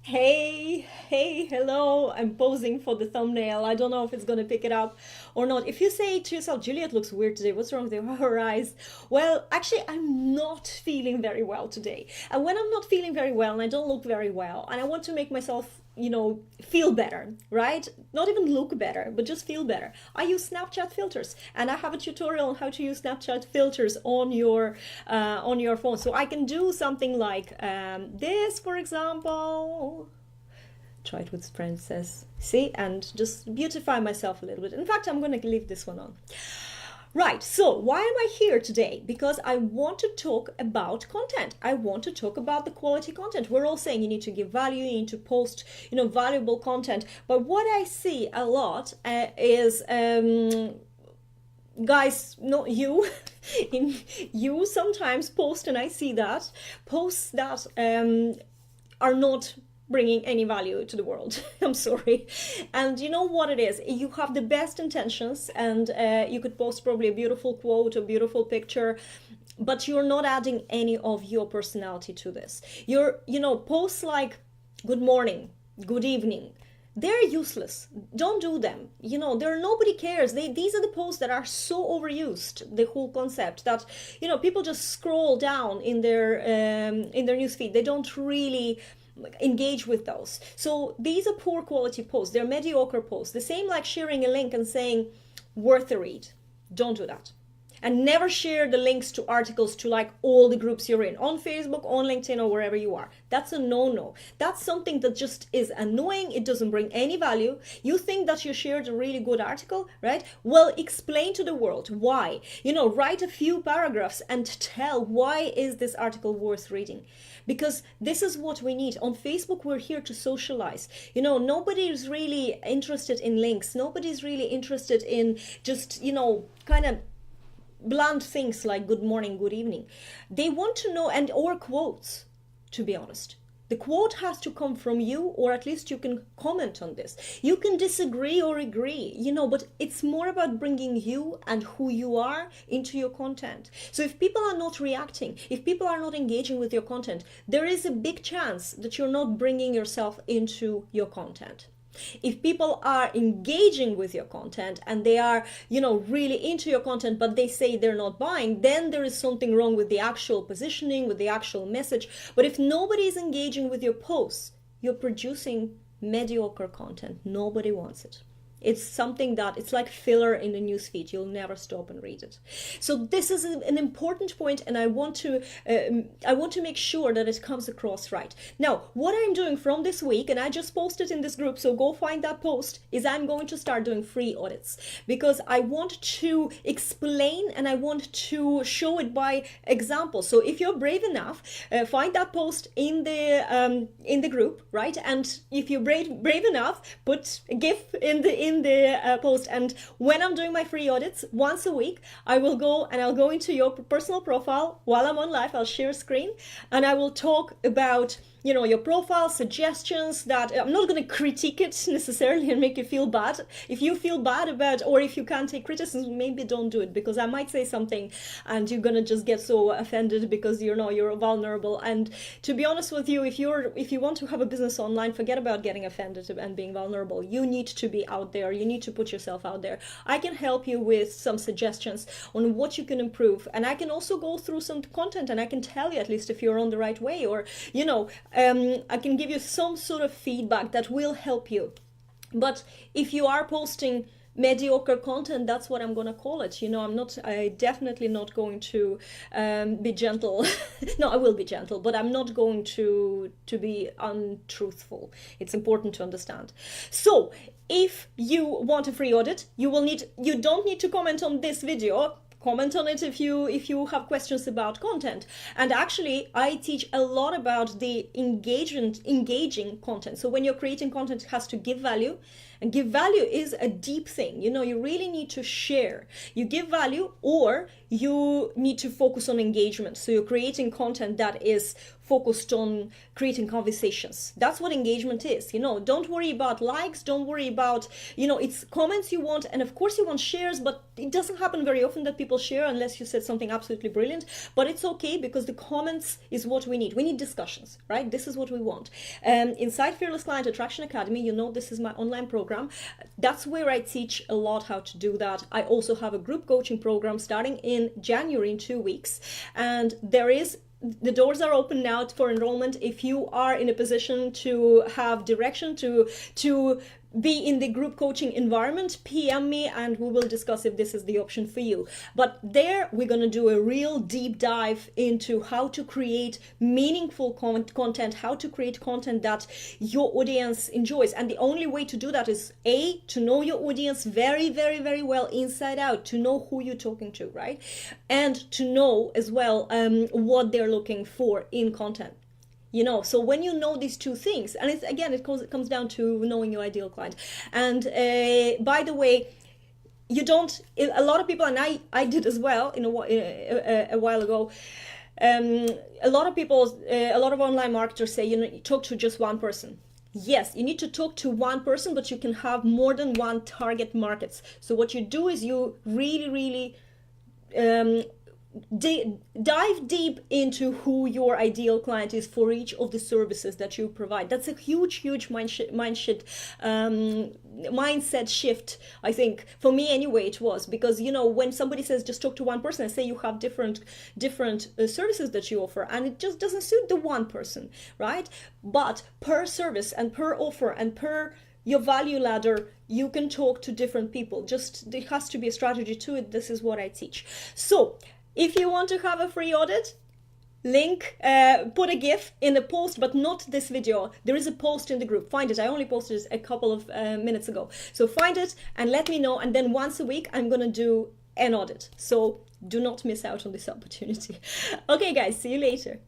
Hey, hello. I'm posing for the thumbnail. I don't know if it's going to pick it up or not. If you say to yourself, Juliet looks weird today, what's wrong with her eyes? Well, actually, I'm not feeling very well today. And when I'm not feeling very well and I don't look very well, and I want to make myself, feel better, right? Not even look better, but just feel better. I use Snapchat filters, and I have a tutorial on how to use Snapchat filters on your phone. So I can do something like this, for example. Try it with princess. See, and just beautify myself a little bit. In fact, I'm going to leave this one on. Right, so why am I here today? Because I want to talk about content. I want to talk about the quality content. We're all saying you need to give value, you need to post, valuable content. But what I see a lot is guys, not you, in you sometimes post, and I see that posts that are not bringing any value to the world. I'm sorry. And you know what it is? You have the best intentions, and you could post probably a beautiful quote, a beautiful picture, but you're not adding any of your personality to this. Posts like good morning, good evening, they're useless. Don't do them. Nobody cares. These are the posts that are so overused. The whole concept that people just scroll down in their newsfeed. They don't really engage with those. So these are poor quality posts. They're mediocre posts. The same like sharing a link and saying worth a read. Don't do that. And never share the links to articles to like all the groups you're in on Facebook, on LinkedIn, or wherever you are. That's a no-no. That's something that just is annoying. It doesn't bring any value. You think that you shared a really good article, right? Well, explain to the world why. Write a few paragraphs and tell why is this article worth reading. Because this is what we need. On Facebook, we're here to socialize. Nobody is really interested in links. Nobody's really interested in just, kind of blunt things like good morning, good evening. They want to know, and or quotes, to be honest. The quote has to come from you, or at least you can comment on this. You can disagree or agree, but it's more about bringing you and who you are into your content. So if people are not reacting, if people are not engaging with your content, there is a big chance that you're not bringing yourself into your content. If people are engaging with your content and they are, really into your content, but they say they're not buying, then there is something wrong with the actual positioning, with the actual message. But if nobody is engaging with your posts, you're producing mediocre content. Nobody wants it. It's something that it's like filler in the newsfeed. You'll never stop and read it. So this is an important point, and I want to make sure that it comes across right. Now, what I'm doing from this week, and I just posted in this group, so go find that post, is I'm going to start doing free audits because I want to explain and I want to show it by example. So if you're brave enough, find that post in the group, right? And if you're brave enough, put a GIF in the post, and when I'm doing my free audits once a week, I'll go into your personal profile while I'm on live. I'll share screen and I will talk about your profile, suggestions that I'm not going to critique it necessarily and make you feel bad. If you feel bad about, or if you can't take criticism, maybe don't do it, because I might say something and you're going to just get so offended because you're vulnerable. And to be honest with you, if you want to have a business online, forget about getting offended and being vulnerable. You need to be out there. You need to put yourself out there. I can help you with some suggestions on what you can improve. And I can also go through some content and I can tell you at least if you're on the right way, or, I can give you some sort of feedback that will help you. But if you are posting mediocre content, that's what I'm gonna call it. I definitely not going to be gentle. No, I will be gentle, but I'm not going to be untruthful. It's important to understand. So if you want a free audit, you don't need to comment on this video. Comment on it if you have questions about content. And actually, I teach a lot about the engaging content. So when you're creating content, it has to give value. And give value is a deep thing. You really need to share. You give value, or you need to focus on engagement. So you're creating content that is focused on creating conversations. That's what engagement is. Don't worry about likes, don't worry about, it's comments you want, and of course you want shares, but it doesn't happen very often that people share unless you said something absolutely brilliant. But it's okay, because the comments is what we need. We need discussions, right? This is what we want. Inside Fearless Client Attraction Academy, this is my online program. That's where I teach a lot how to do that. I also have a group coaching program starting in January in 2 weeks, and the doors are open now for enrollment. If you are in a position to have direction to be in the group coaching environment, PM me and we will discuss if this is the option for you. But there we're going to do a real deep dive into how to create meaningful content, how to create content that your audience enjoys. And the only way to do that is to know your audience very, very, very well inside out, to know who you're talking to, right? And to know as well what they're looking for in content. So when you know these two things, and it comes down to knowing your ideal client. And by the way, a lot of people, and I did as well a while ago, a lot of online marketers say, you talk to just one person. Yes, you need to talk to one person, but you can have more than one target markets. So what you do is you really, really dive deep into who your ideal client is for each of the services that you provide. That's a huge mindset shift, I think, for me anyway. It was because when somebody says just talk to one person, I say you have different services that you offer, and it just doesn't suit the one person, right? But per service and per offer and per your value ladder, you can talk to different people. Just there has to be a strategy to it. This is what I teach. So if you want to have a free audit, link, put a GIF in the post, but not this video. There is a post in the group. Find it. I only posted it a couple of minutes ago. So find it and let me know. And then once a week, I'm going to do an audit. So do not miss out on this opportunity. Okay, guys, see you later.